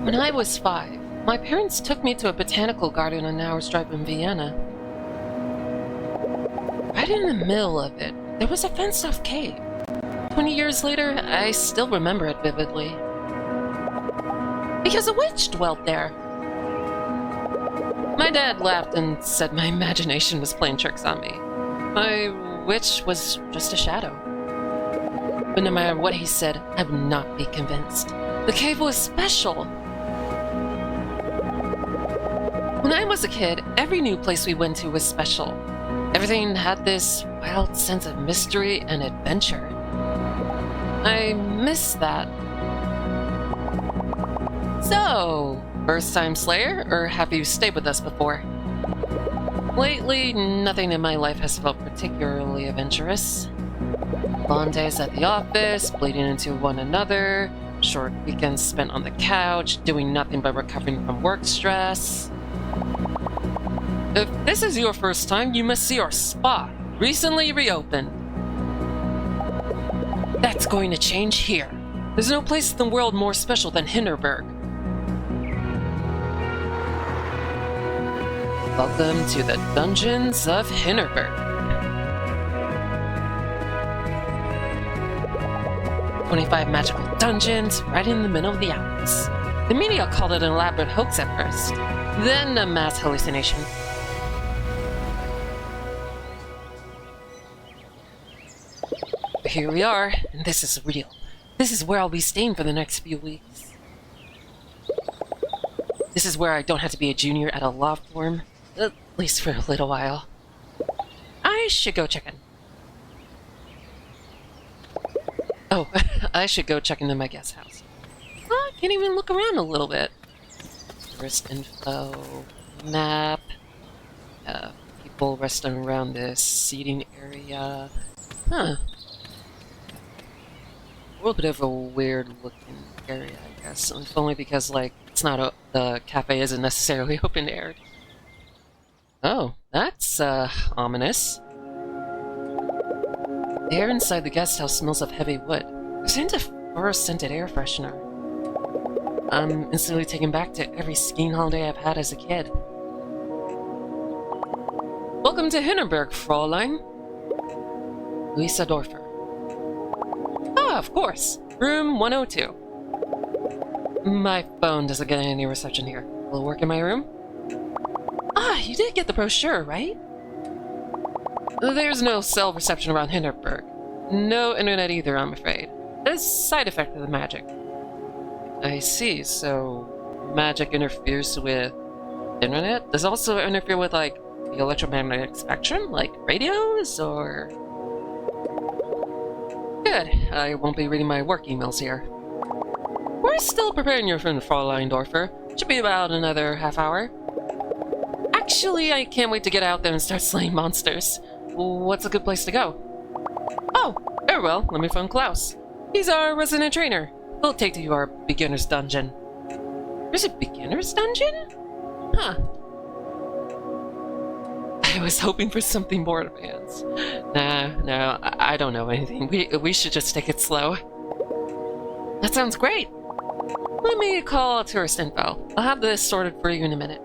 When I was 5, my parents took me to a botanical garden an hour's drive in Vienna. Right in the middle of it, there was a fenced-off cave. 20 years later, I still remember it vividly. Because a witch dwelt there. My dad laughed and said my imagination was playing tricks on me. My witch was just a shadow. But no matter what he said, I would not be convinced. The cave was special. When I was a kid, every new place we went to was special. Everything had this wild sense of mystery and adventure. I miss that. So, first-time Slayer, or have you stayed with us before? Lately, nothing in my life has felt particularly adventurous. Long days at the office, bleeding into one another, short weekends spent on the couch, doing nothing but recovering from work stress. If this is your first time, you must see our spa, recently reopened. That's going to change here. There's no place in the world more special than Hinterberg. Welcome to the Dungeons of Hinterberg. 25 magical dungeons right in the middle of the Alps. The media called it an elaborate hoax at first, then a mass hallucination. Here we are, and this is real. This is where I'll be staying for the next few weeks. This is where I don't have to be a junior at a law firm, at least for a little while. I should go check in. Oh, I should go check into my guest house. I can't even look around a little bit. Tourist info, map, people resting around this seating area. Huh. A little bit of a weird looking area, I guess. If only because, like, it's not the cafe isn't necessarily open aired. Oh, that's, ominous. The air inside the guest house smells of heavy wood. There's a hint of forest-scented air freshener. I'm instantly taken back to every skiing holiday I've had as a kid. Welcome to Hinterberg, Fräulein. Lisa Dorfer. Ah, of course. Room 102. My phone doesn't get any reception here. Will it work in my room? Ah, you did get the brochure, right? There's no cell reception around Hinterberg. No internet either, I'm afraid. It's a side effect of the magic. I see, so magic interferes with internet? Does it also interfere with, like, the electromagnetic spectrum? Like radios, or...? Good, I won't be reading my work emails here. We're still preparing your friend Fräulein Dorfer. Should be about another half hour. Actually, I can't wait to get out there and start slaying monsters. What's a good place to go? Oh, very well, let me phone Klaus. He's our resident trainer. He'll take you to our beginner's dungeon. There's a beginner's dungeon? Huh. I was hoping for something more advanced. No, I don't know anything. We should just take it slow. That sounds great. Let me call tourist info. I'll have this sorted for you in a minute.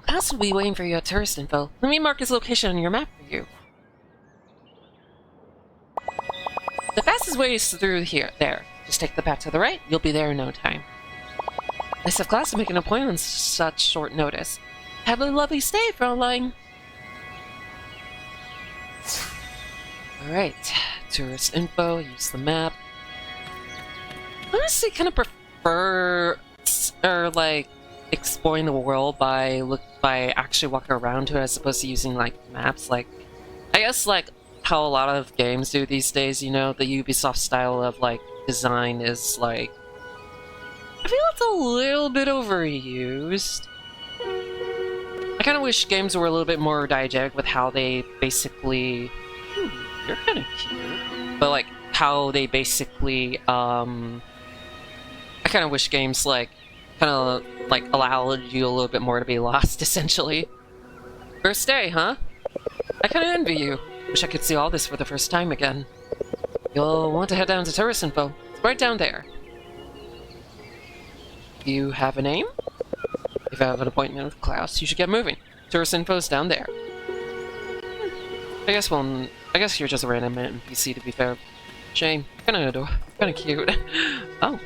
Klaus will be waiting for you at tourist info. Let me mark his location on your map for you. The fastest way is through there. Just take the path to the right, you'll be there in no time. Nice of Klaus to make an appointment on such short notice. Have a lovely stay, Fräulein. Alright, tourist info, use the map. Honestly, kind of prefer, or like, exploring the world by actually walking around to it as opposed to using, like, maps. Like, I guess, like, how a lot of games do these days, you know, the Ubisoft style of, like, design is, like, I feel it's a little bit overused. I kind of wish games were a little bit more diegetic with how they basically... you're kind of cute. But, like, how they basically, I kind of wish games, like, kind of, like, allowed you a little bit more to be lost, essentially. First day, huh? I kind of envy you. Wish I could see all this for the first time again. You'll want to head down to tourist info. It's right down there. You have a name? If you have an appointment with Klaus, you should get moving. Tourist info's down there. I guess you're just a random NPC, to be fair. Shame. Kinda cute. Oh.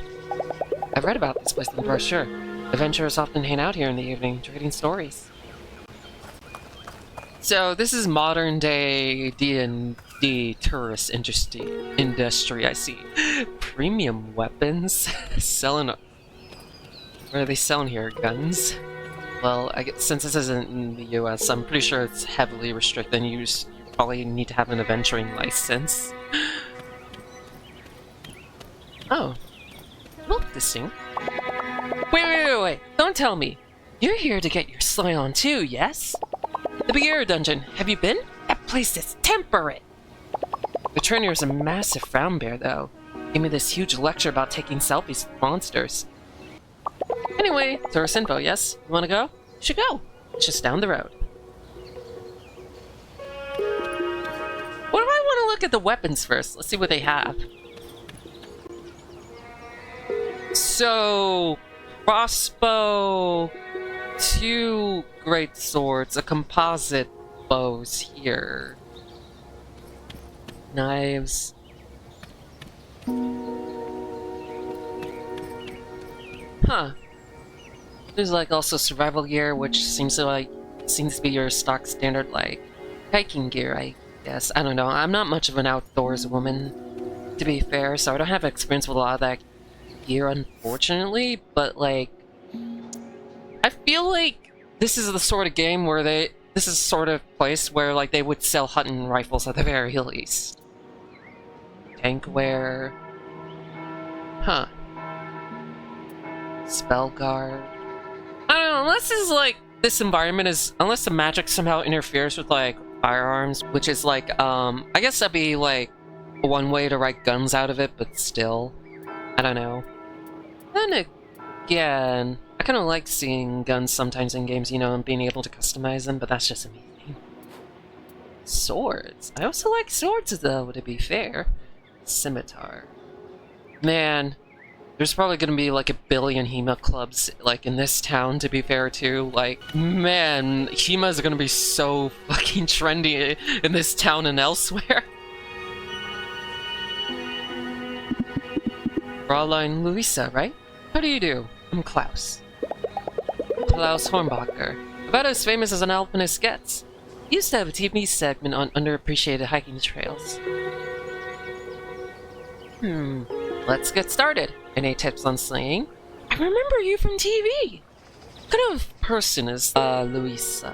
I've read about this place in the brochure. Adventurers often hang out here in the evening, trading stories. So, this is modern-day D&D tourist industry, I see. Premium weapons? Selling... What are they selling here? Guns? Well, I guess since this isn't in the US, I'm pretty sure it's heavily restricted and you probably need to have an adventuring license. Oh. Look, this thing. Wait. Don't tell me. You're here to get your slay on too, yes? The Beer Dungeon. Have you been? That place is temperate. The trainer is a massive frown bear, though. Gave me this huge lecture about taking selfies with monsters. Anyway, tourist info, yes? You wanna go? You should go. It's just down the road. What if I want to look at the weapons first? Let's see what they have. So, crossbow, 2 great swords, a composite bows here. Knives. Huh. There's like also survival gear, which seems to be your stock standard like hiking gear, I guess. I don't know. I'm not much of an outdoors woman, to be fair, so I don't have experience with a lot of that gear, unfortunately. But like, I feel like this is the sort of game where this is the sort of place where like they would sell hunting rifles at the very least. Tankware. Huh. Spell guard. I don't know, this environment is, unless the magic somehow interferes with like firearms, which is like, I guess that'd be like one way to write guns out of it, but still, I don't know. Then again, I kind of like seeing guns sometimes in games, you know, and being able to customize them, but that's just me. Swords. I also like swords though, to be fair. Scimitar. Man. There's probably gonna be like a billion HEMA clubs like in this town, to be fair too. Like, man, HEMA is gonna be so fucking trendy in this town and elsewhere. Fraulein Luisa, right? How do you do? I'm Klaus. Klaus Hornbacher. About as famous as an alpinist gets. He used to have a TV segment on underappreciated hiking trails. Let's get started. Any tips on slaying? I remember you from TV! What kind of person is, Luisa?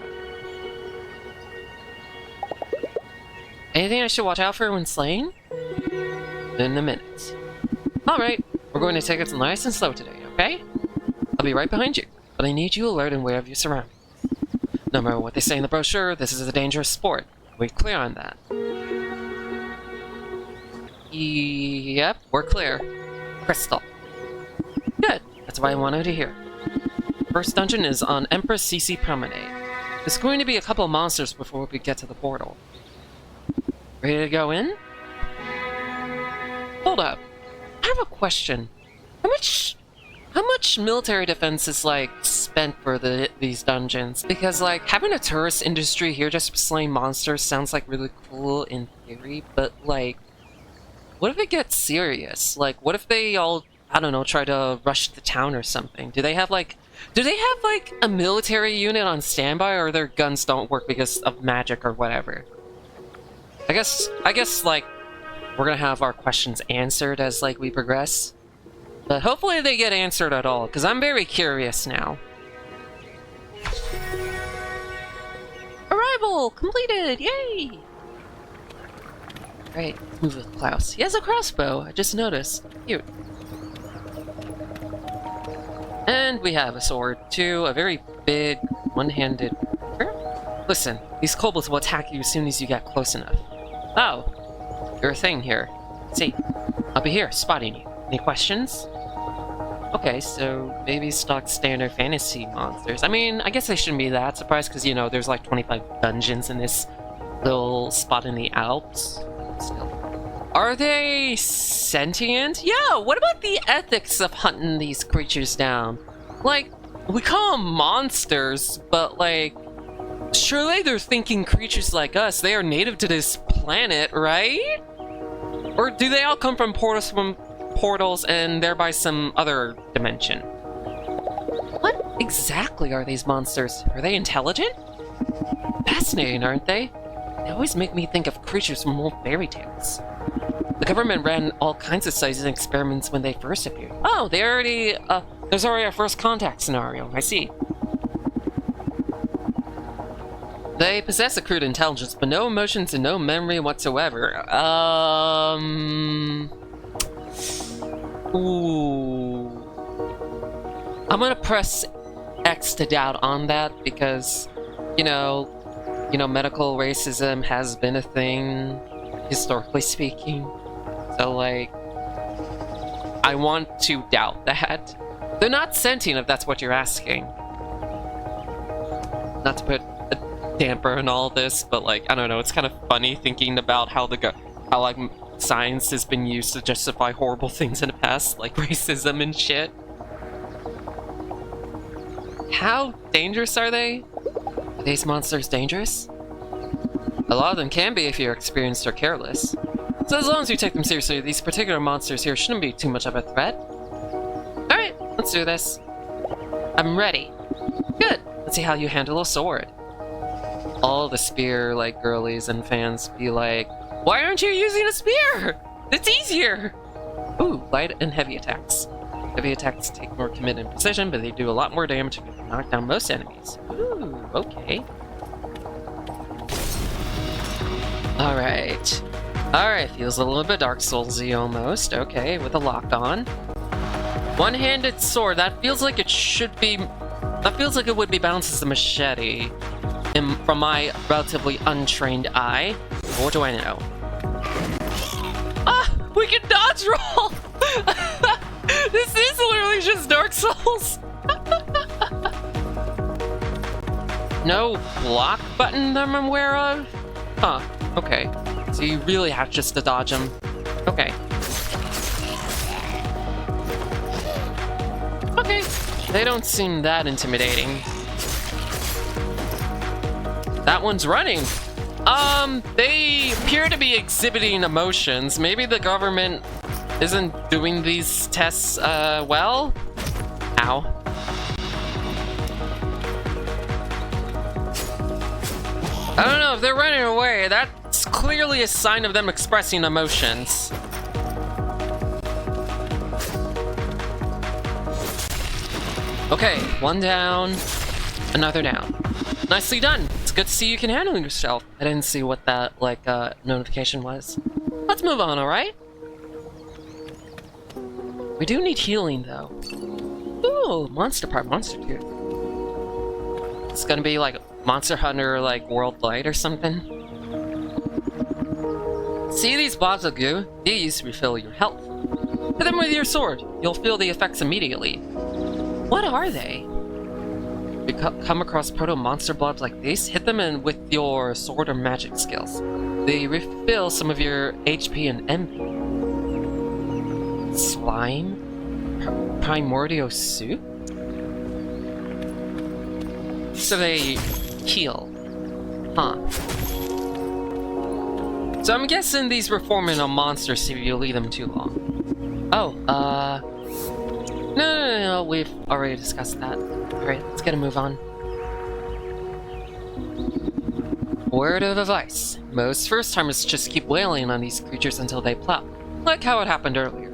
Anything I should watch out for when slaying? In a minute. Alright, we're going to take it nice and slow today, okay? I'll be right behind you, but I need you alert and aware of your surroundings. No matter what they say in the brochure, this is a dangerous sport. We're clear on that. Yep, we're clear. Crystal. Good, that's what I wanted to hear. First dungeon is on Empress CC Promenade. There's going to be a couple of monsters before we get to the portal. Ready to go in? Hold up. I have a question. How much military defense is, like, spent for these dungeons? Because, like, having a tourist industry here just slaying monsters sounds, like, really cool in theory, but, like, what if it gets serious? Like, what if they all, I don't know, try to rush the town or something? Do they have, like, a military unit on standby, or their guns don't work because of magic or whatever? I guess, like, we're gonna have our questions answered as, like, we progress. But hopefully they get answered at all, because I'm very curious now. Arrival! Completed! Yay! Right, move with Klaus. He has a crossbow, I just noticed. Cute. And we have a sword, too. A very big, one-handed... Listen, these kobolds will attack you as soon as you get close enough. Oh, you're a thing here. See, I'll be here, spotting you. Any questions? Okay, so maybe stock standard fantasy monsters. I mean, I guess I shouldn't be that surprised, because, you know, there's like 25 dungeons in this little spot in the Alps. Still. Are they sentient? Yeah, what about the ethics of hunting these creatures down? Like, we call them monsters, but like, surely they're thinking creatures like us. They are native to this planet, right? Or do they all come from portals and thereby some other dimension? What exactly are these monsters? Are they intelligent? Fascinating, aren't they? They always make me think of creatures from old fairy tales. The government ran all kinds of studies and experiments when they first appeared. Oh, there's already a first contact scenario. I see. They possess a crude intelligence, but no emotions and no memory whatsoever. Ooh. I'm gonna press X to doubt on that because, you know, medical racism has been a thing, historically speaking. So, like, I want to doubt that. They're not sentient, if that's what you're asking. Not to put a damper on all this, but, like, I don't know, it's kind of funny thinking about how like, science has been used to justify horrible things in the past, like racism and shit. How dangerous are they? Are these monsters dangerous? A lot of them can be if you're experienced or careless. So as long as you take them seriously, these particular monsters here shouldn't be too much of a threat. Alright, let's do this. I'm ready. Good. Let's see how you handle a sword. All the spear, like, girlies and fans be like, why aren't you using a spear? It's easier! Ooh, light and heavy attacks. Heavy attacks take more commitment and precision, but they do a lot more damage if you can knock down most enemies. Ooh, okay. Alright. Alright, feels a little bit Dark Souls-y almost. Okay, with a lock on. One-handed sword, that feels like it should be... That feels like it would be balanced as a machete. From my relatively untrained eye. What do I know? Ah! We can dodge roll! This is literally just Dark Souls! No block button that I'm aware of? Huh, okay. So you really have just to dodge them. Okay. Okay, they don't seem that intimidating. That one's running. They appear to be exhibiting emotions. Maybe the government isn't doing these tests, well? Ow. I don't know, if they're running away, that's clearly a sign of them expressing emotions. Okay, one down, another down. Nicely done. It's good to see you can handle yourself. I didn't see what that, like, notification was. Let's move on, alright? We do need healing, though. Ooh, monster part, monster tooth. It's gonna be like Monster Hunter, like, World Light or something. See these blobs of goo? These refill your health. Hit them with your sword. You'll feel the effects immediately. What are they? If you come across proto-monster blobs like these, hit them in with your sword or magic skills. They refill some of your HP and MP. Slime? Primordial soup? So they heal. Huh. So I'm guessing these reform into monsters if you leave them too long. Oh, No, we've already discussed that. Alright, let's get a move on. Word of advice. Most first-timers just keep wailing on these creatures until they plop, like how it happened earlier.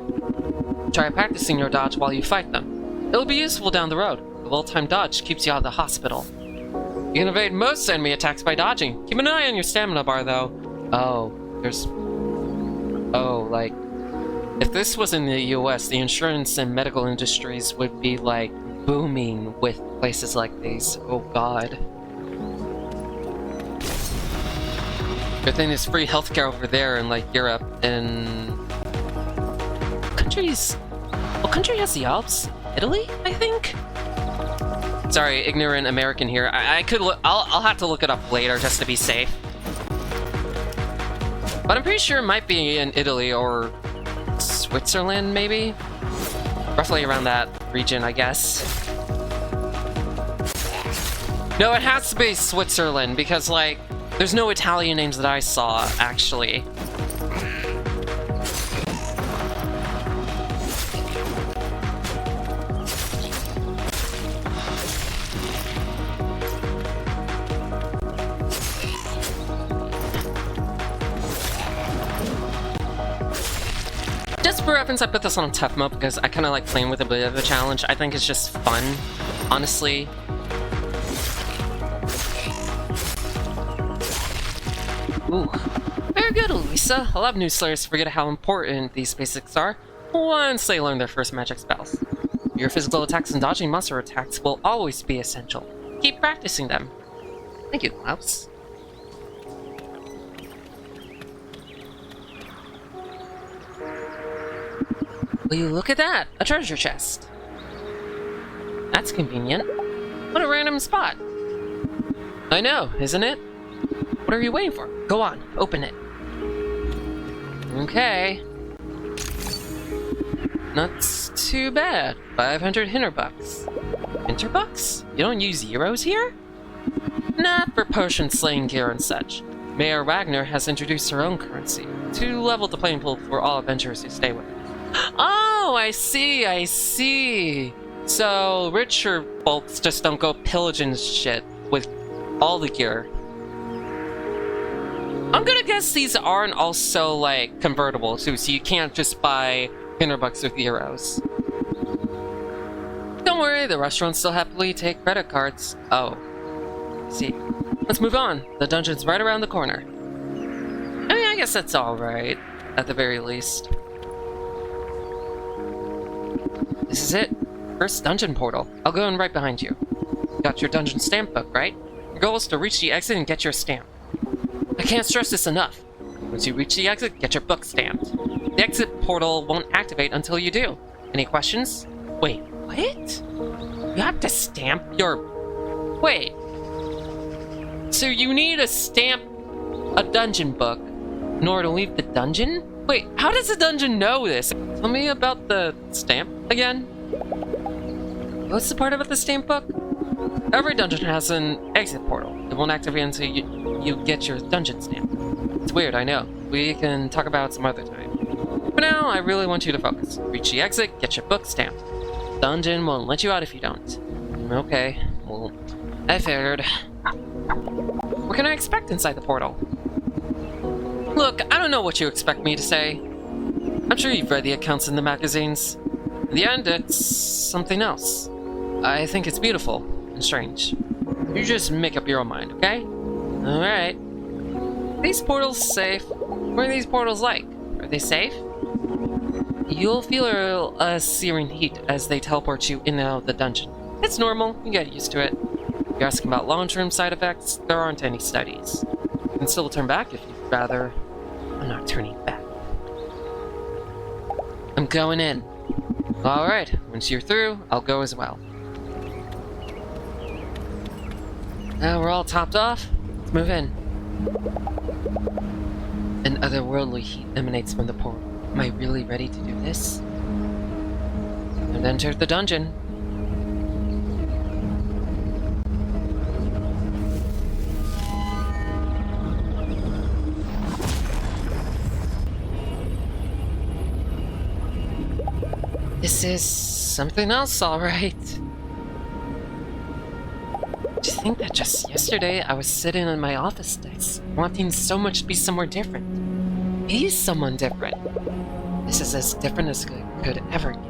Try practicing your dodge while you fight them. It'll be useful down the road. A well-timed dodge keeps you out of the hospital. You can evade most enemy attacks by dodging. Keep an eye on your stamina bar, though. Oh, there's... Oh, like... If this was in the US, the insurance and medical industries would be, like, booming with places like these. Oh, God. Good thing there's free healthcare over there in, like, Europe and... What country has the Alps? Italy, I think? Sorry, ignorant American here. I could look... I'll have to look it up later just to be safe. But I'm pretty sure it might be in Italy or Switzerland, maybe? Roughly around that region, I guess. No, it has to be Switzerland, because, like, there's no Italian names that I saw, actually. Just for reference, I put this on tough mode because I kind of like playing with a bit of a challenge. I think it's just fun, honestly. Ooh. Very good, Elisa. A lot of new slayers forget how important these basics are once they learn their first magic spells. Your physical attacks and dodging monster attacks will always be essential. Keep practicing them. Thank you, Alps. Will you look at that? A treasure chest. That's convenient. What a random spot. I know, isn't it? What are you waiting for? Go on, open it. Okay. Not too bad. 500 Hinterbucks. Hinterbucks? You don't use euros here? Not for potion slaying gear and such. Mayor Wagner has introduced her own currency to level the playing field for all adventurers who stay with her. Oh, I see, I see. So richer folks just don't go pillaging shit with all the gear. I'm gonna guess these aren't also, like, convertible too, so you can't just buy Hinterbucks with euros. Don't worry, the restaurants still happily take credit cards. Oh. See. Let's move on. The dungeon's right around the corner. I mean, I guess that's alright, at the very least. This is it. First dungeon portal. I'll go in right behind you. Got your dungeon stamp book, right? Your goal is to reach the exit and get your stamp. I can't stress this enough. Once you reach the exit, get your book stamped. The exit portal won't activate until you do. Any questions? Wait, what? You have to stamp your... Wait. So you need to stamp a dungeon book in order to leave the dungeon? Wait, how does the dungeon know this? Tell me about the stamp again. What's the part about the stamp book? Every dungeon has an exit portal. It won't activate until you get your dungeon stamp. It's weird, I know. We can talk about it some other time. For now, I really want you to focus. Reach the exit, get your book stamped. Dungeon won't let you out if you don't. Okay, well, I figured. What can I expect inside the portal? Look, I don't know what you expect me to say. I'm sure you've read the accounts in the magazines. In the end, it's something else. I think it's beautiful and strange. You just make up your own mind, okay? Alright. Are these portals safe? What are these portals like? Are they safe? You'll feel a searing heat as they teleport you in and out of the dungeon. It's normal, you get used to it. If you're asking about long-term side effects, there aren't any studies. You can still turn back if you'd rather. I'm not turning back. I'm going in. Alright, once you're through, I'll go as well. Now we're all topped off, let's move in. An otherworldly heat emanates from the portal. Am I really ready to do this? And enter the dungeon. This is something else, alright. Do you think that just yesterday I was sitting on my office desk, wanting so much to be somewhere different? Be someone different. This is as different as it could ever get.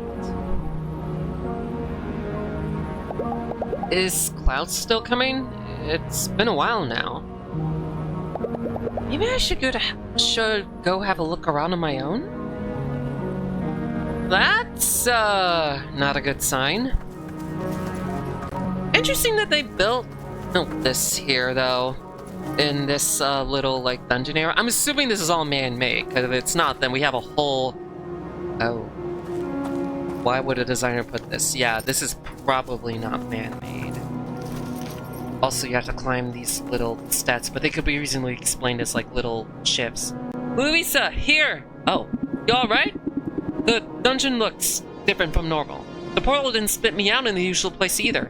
Is Cloud still coming? It's been a while now. Maybe I should go have a look around on my own? That's, not a good sign. Interesting that they built this here, though, in this, little, like, dungeon area. I'm assuming this is all man-made, because if it's not, then we have a whole... Oh. Why would a designer put this? Yeah, this is probably not man-made. Also, you have to climb these little steps, but they could be reasonably explained as, like, little ships. Luisa, here! Oh, you alright? The dungeon looks different from normal. The portal didn't spit me out in the usual place either.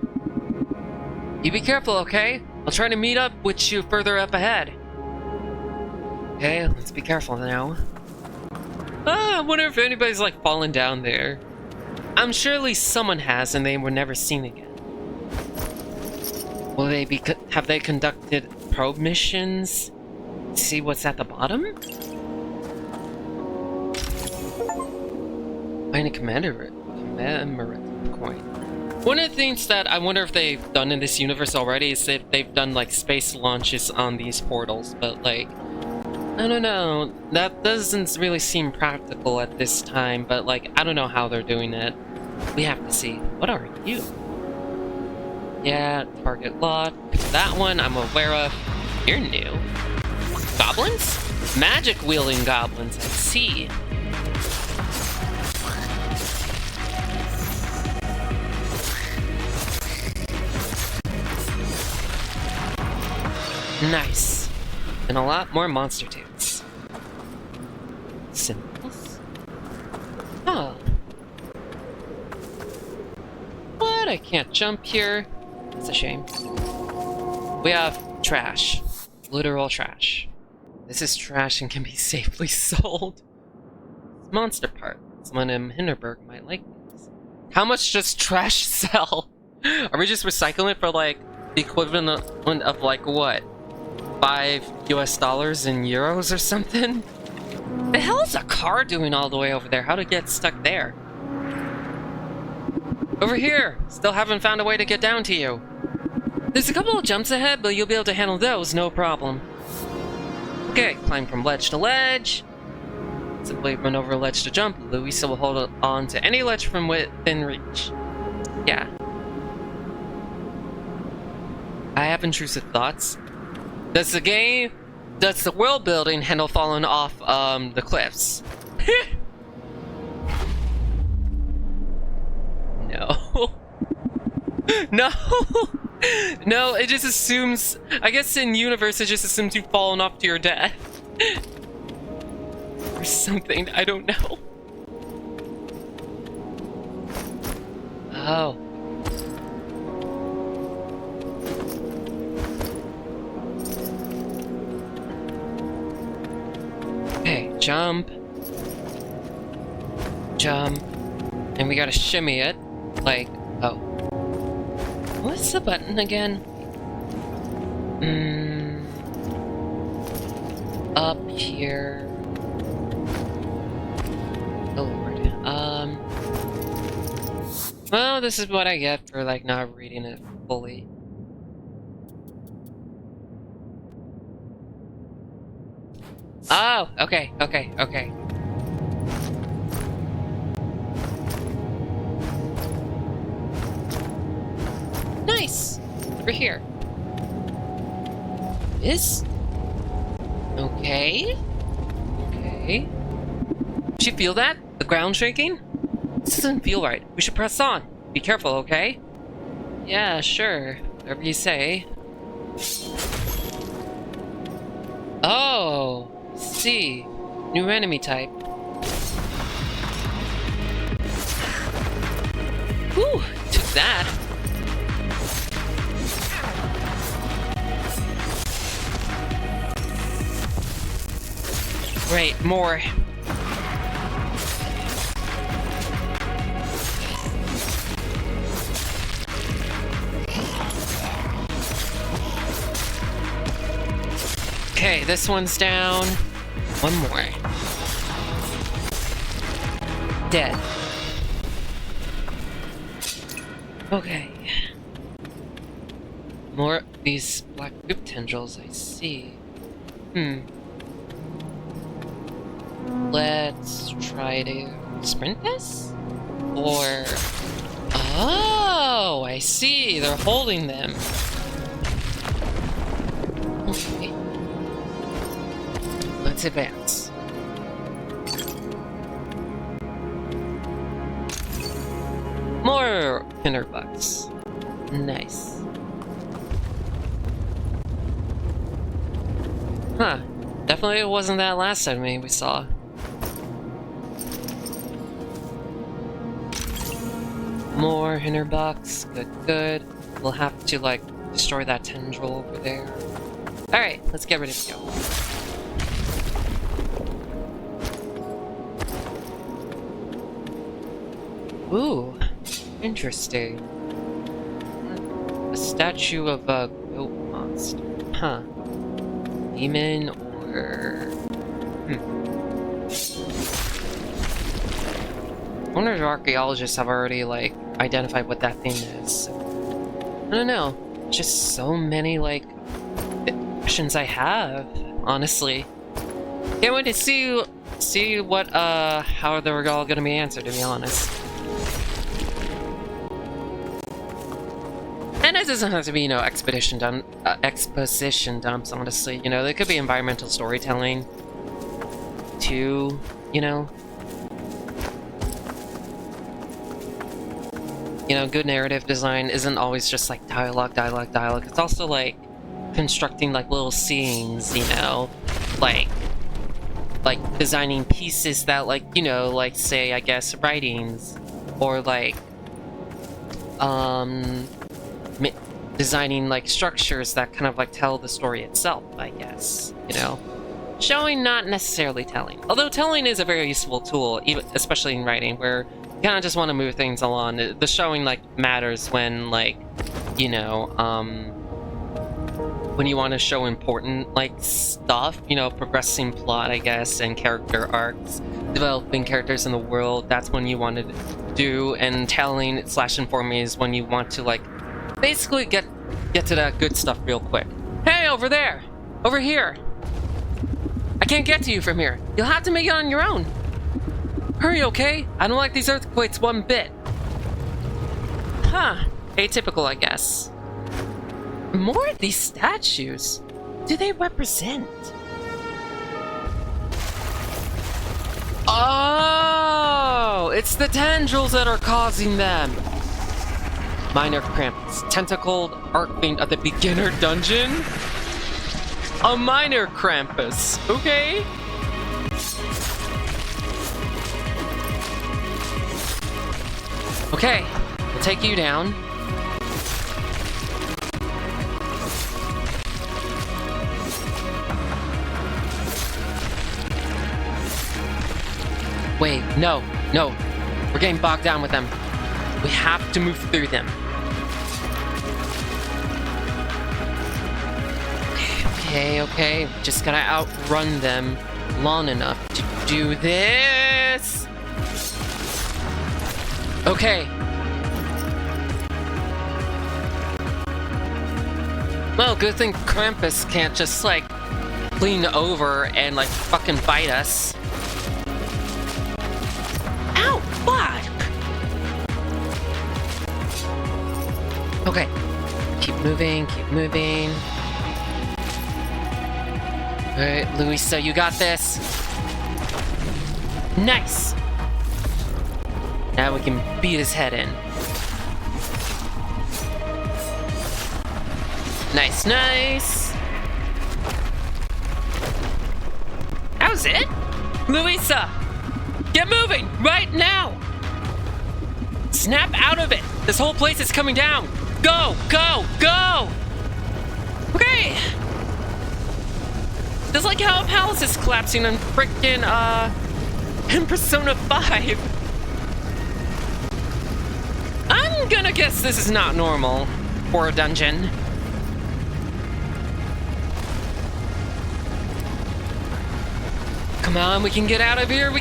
You be careful, okay? I'll try to meet up with you further up ahead. Okay, let's be careful now. I wonder if anybody's like fallen down there. I'm sure at least someone has and they were never seen again. Will they be have they conducted probe missions? See what's at the bottom? Find a commemorative coin. One of the things that I wonder if they've done in this universe already is if they've done like space launches on these portals, but like, I don't know. That doesn't really seem practical at this time, but like, I don't know how they're doing it. We have to see. What are you? Yeah, target locked. That one I'm aware of. You're new. Goblins? Magic-wielding goblins, I see. Nice. And a lot more monster toots. Symbols? Oh. What? I can't jump here. That's a shame. We have trash. Literal trash. This is trash and can be safely sold. It's monster part. Someone in Hinterberg might like these. How much does trash sell? Are we just recycling it for like the equivalent of like what? $5 US in euros or something? The hell is a car doing all the way over there? How'd it get stuck there? Over here! Still haven't found a way to get down to you. There's a couple of jumps ahead, but you'll be able to handle those, no problem. Okay, climb from ledge to ledge. Simply run over a ledge to jump. Luisa will hold on to any ledge from within reach. Yeah. I have intrusive thoughts. Does the world building handle falling off the cliffs? No. No. No, it just assumes, I guess in universe it just assumes you've fallen off to your death. Or something, I don't know. Oh. Okay, jump. Jump. And we gotta shimmy it. Like, oh. What's the button again? Up here. Oh lord. Well, this is what I get for like not reading it fully. Oh, okay, okay, okay. Nice! Over here. This? Okay. Okay. Did you feel that? The ground shaking? This doesn't feel right. We should press on. Be careful, okay? Yeah, sure. Whatever you say. Oh! See. New enemy type. Whew! Took that. Great, more. Okay, this one's down. One more. Dead. Okay. More of these black goop tendrils, I see. Let's try to sprint this? Or... Oh, I see. They're holding them. Okay. Let's advance. More Hinterbugs. Nice. Huh. Definitely it wasn't that last enemy we saw. More Hinterbugs. Good, good. We'll have to, like, destroy that tendril over there. Alright, let's get ready to go. Ooh, interesting. A statue of a goat monster. Huh. Demon or... I wonder if archaeologists have already, like, identified what that thing is. I don't know. Just so many, like, questions I have, honestly. Can't wait to see what, how they're all gonna be answered, to be honest. And it doesn't have to be, you know, exposition dumps, honestly. You know, there could be environmental storytelling, too, you know? You know, good narrative design isn't always just, like, dialogue. It's also, like, constructing, like, little scenes, you know? Like, designing pieces that, like, you know, like, say, I guess, writings. Or, like, designing, like, structures that kind of, like, tell the story itself, I guess, you know? Showing, not necessarily telling. Although telling is a very useful tool, even especially in writing, where you kind of just want to move things along. The showing, like, matters when, like, you know, when you want to show important, like, stuff, you know, progressing plot, I guess, and character arcs, developing characters in the world, that's when you want to do, and telling / informing is when you want to, like, basically get to that good stuff real quick. Hey, over there! Over here! I can't get to you from here. You'll have to make it on your own. Hurry, okay? I don't like these earthquakes one bit. Huh. Atypical, I guess. More of these statues. What do they represent? Oh! It's the tendrils that are causing them. Minor Krampus. Tentacled Archfiend of the beginner dungeon? A minor Krampus. Okay. Okay, we'll take you down. Wait, no. We're getting bogged down with them. We have to move through them. Okay. Just gotta outrun them long enough to do this. Okay. Well, good thing Krampus can't just, like, lean over and, like, fucking bite us. Ow! Fuck! Okay. Keep moving. Alright, Luisa, you got this. Nice! Now we can beat his head in. Nice. That was it? Luisa! Get moving! Right now! Snap out of it! This whole place is coming down! Go! Okay! Just like how a palace is collapsing on frickin', in Persona 5. I'm gonna guess this is not normal for a dungeon. Come on, we can get out of here!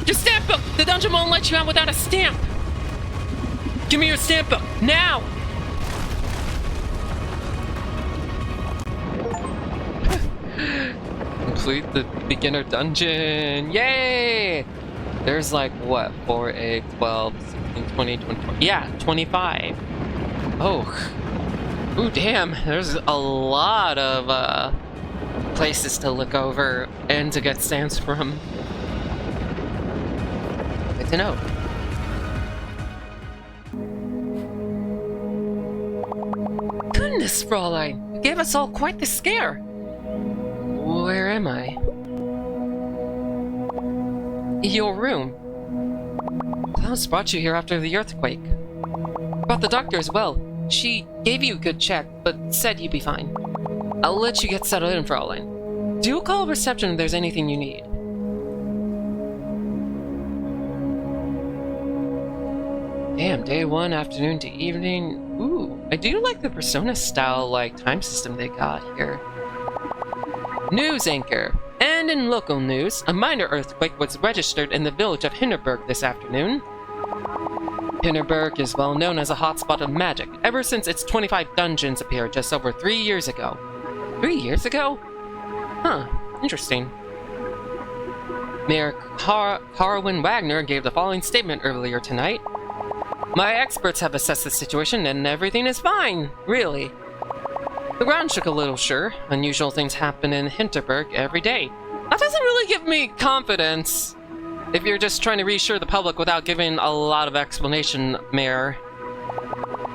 Your stamp book! The dungeon won't let you out without a stamp! Give me your stamp book, now! Complete the beginner dungeon! Yay! There's like, what, 4, 8, 12, 16, 20, 24... Yeah, 25! Oh. Ooh, damn, there's a lot of, places to look over and to get stamps from. Good to know. Goodness, Fraulein! gave us all quite the scare. Where am I? Your room. Klaus brought you here after the earthquake. Brought the doctor as well. She gave you a good check, but said you'd be fine. I'll let you get settled in, Fraulein. Do call reception if there's anything you need. Damn, day 1, afternoon to evening. Ooh, I do like the Persona-style, time system they got here. News anchor. And in local news, a minor earthquake was registered in the village of Hinterberg this afternoon. Hinterberg is well known as a hotspot of magic, ever since its 25 dungeons appeared just over 3 years ago. 3 years ago? Huh, interesting. Mayor Carwin Wagner gave the following statement earlier tonight. My experts have assessed the situation and everything is fine, really. The ground shook a little, sure. Unusual things happen in Hinterberg every day. That doesn't really give me confidence. If you're just trying to reassure the public without giving a lot of explanation, Mayor.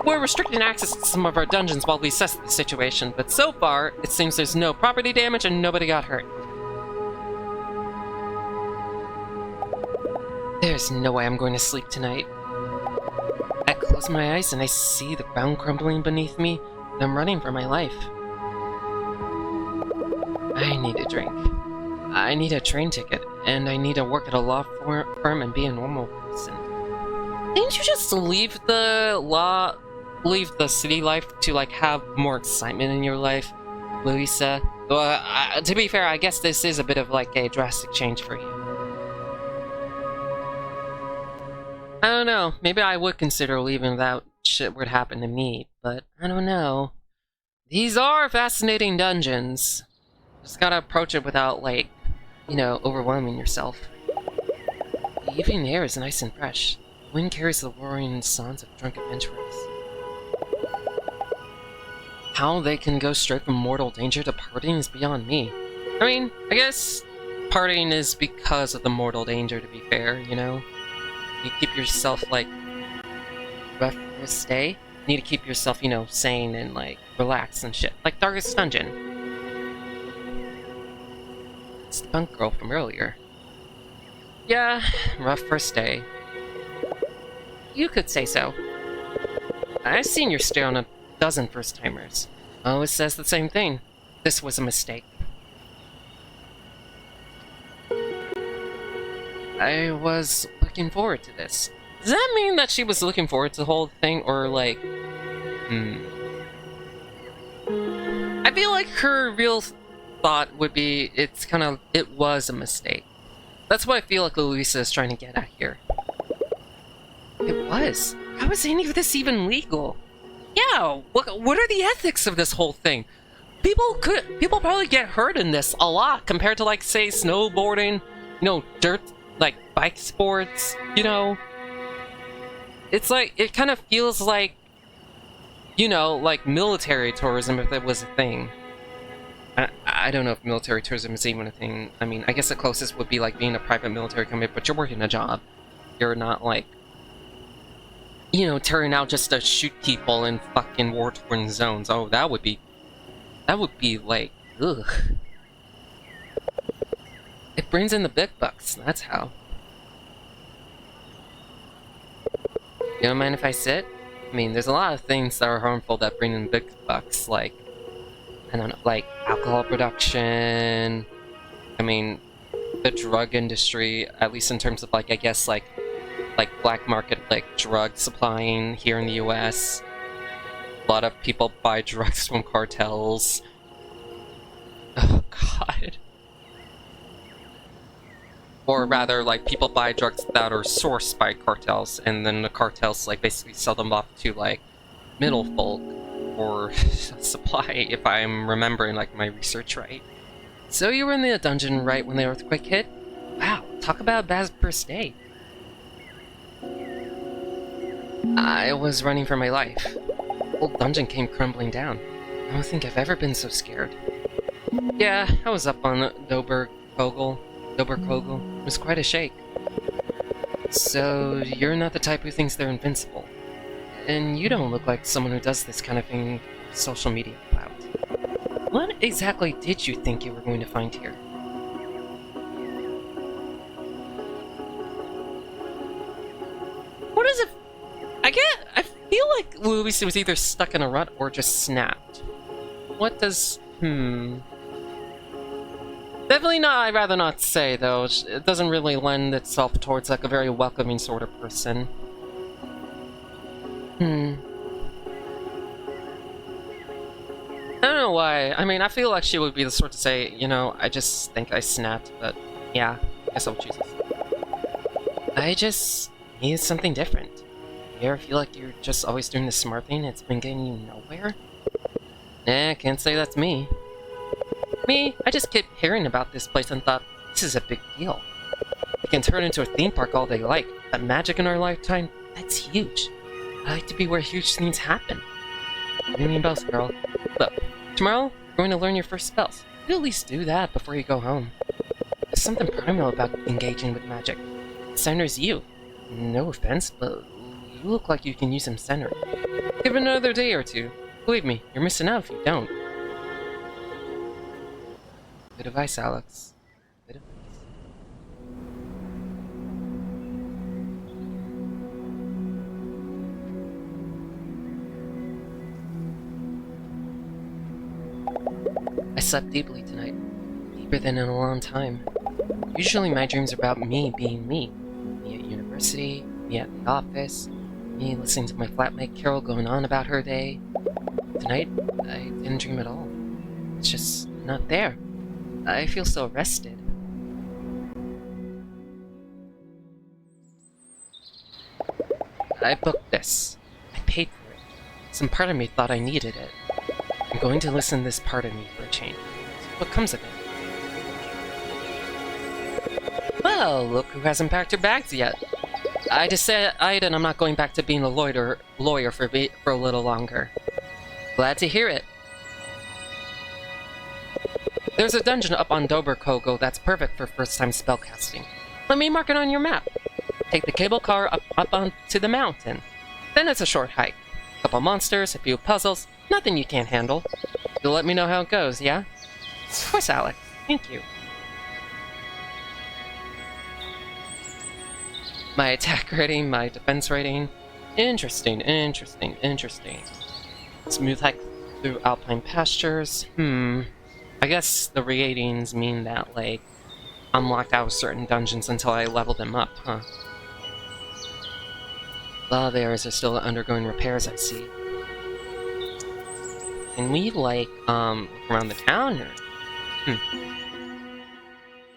We're restricting access to some of our dungeons while we assess the situation, but so far, it seems there's no property damage and nobody got hurt. There's no way I'm going to sleep tonight. I close my eyes and I see the ground crumbling beneath me, and I'm running for my life. I need a drink. I need a train ticket, and I need to work at a law firm and be a normal person. Didn't you just leave the city life to, have more excitement in your life, Louisa? Well, to be fair, I guess this is a bit of, a drastic change for you. I don't know, maybe I would consider leaving without shit would happen to me, but I don't know. These are fascinating dungeons. Just gotta approach it without, overwhelming yourself. The evening air is nice and fresh. The wind carries the roaring sounds of drunk adventurers. How they can go straight from mortal danger to partying is beyond me. I mean, I guess partying is because of the mortal danger, to be fair, You keep yourself, rough for a stay. You need to keep yourself, sane and, relaxed and shit. Like Darkest Dungeon. It's the punk girl from earlier. Yeah, rough first day. You could say so. I've seen your stare on a dozen first-timers. Always says the same thing. This was a mistake. I was looking forward to this. Does that mean that she was looking forward to the whole thing, or I feel like her real thought would be, it was a mistake. That's what I feel like Louisa is trying to get at here. It was. How is any of this even legal? Yeah, what are the ethics of this whole thing? People probably get hurt in this a lot compared to, say, snowboarding, dirt, bike sports, It's it kind of feels like, military tourism if it was a thing. I don't know if military tourism is even a thing. I mean, I guess the closest would be, being a private military company, but you're working a job. You're not, turning out just to shoot people in fucking war-torn zones. Oh, that would be, ugh. It brings in the big bucks, that's how. You don't mind if I sit? I mean, there's a lot of things that are harmful that bring in big bucks, I don't know, alcohol production, I mean, the drug industry, at least in terms of, I guess, black market, drug supplying here in the US. A lot of people buy drugs from cartels. Oh, God. Or rather, people buy drugs that are sourced by cartels, and then the cartels, basically sell them off to, middle folk, or supply, if I'm remembering, my research right. So you were in the dungeon right when the earthquake hit? Wow, talk about a bad first day. I was running for my life. The whole dungeon came crumbling down. I don't think I've ever been so scared. Yeah, I was up on Doberkogel. It was quite a shake. So, you're not the type who thinks they're invincible. And you don't look like someone who does this kind of thing for social media clout. What exactly did you think you were going to find here? What is it? I feel like Luis was either stuck in a rut or just snapped. What does... Definitely not, I'd rather not say, though. It doesn't really lend itself towards, like, a very welcoming sort of person. I don't know why. I mean, I feel like she would be the sort to say, you know, I just think I snapped, but yeah, I guess I'll choose this. I just need something different. You ever feel like you're just always doing the smart thing and it's been getting you nowhere? Can't say that's me. Me, I just kept hearing about this place and thought, this is a big deal. We can turn it into a theme park all they like. That magic in our lifetime, that's huge. I like to be where huge things happen. What do you mean both, girl? Look, tomorrow, you're going to learn your first spells. You at least do that before you go home. There's something primal about engaging with magic. It centers you. No offense, but you look like you can use some center. Give it another day or two. Believe me, you're missing out if you don't. Good advice, Alex. Good advice. I slept deeply tonight. Deeper than in a long time. Usually my dreams are about me being me. Me at university, me at the office, me listening to my flatmate Carol going on about her day. Tonight, I didn't dream at all. It's just not there. I feel so rested. I booked this. I paid for it. Some part of me thought I needed it. I'm going to listen to this part of me for a change. See what comes of it. Well, look who hasn't packed her bags yet. I decided I'm not going back to being a lawyer for a little longer. Glad to hear it. There's a dungeon up on Doberkogo that's perfect for first-time spellcasting. Let me mark it on your map. Take the cable car up onto the mountain. Then it's a short hike. A couple monsters, a few puzzles, nothing you can't handle. You'll let me know how it goes, yeah? Of course, Alex. Thank you. My attack rating, my defense rating. Interesting. Smooth hike through alpine pastures. I guess the ratings mean that, like, I'm locked out of certain dungeons until I level them up, huh? A lot of the areas are still undergoing repairs, I see. Can we, like, look around the town, or...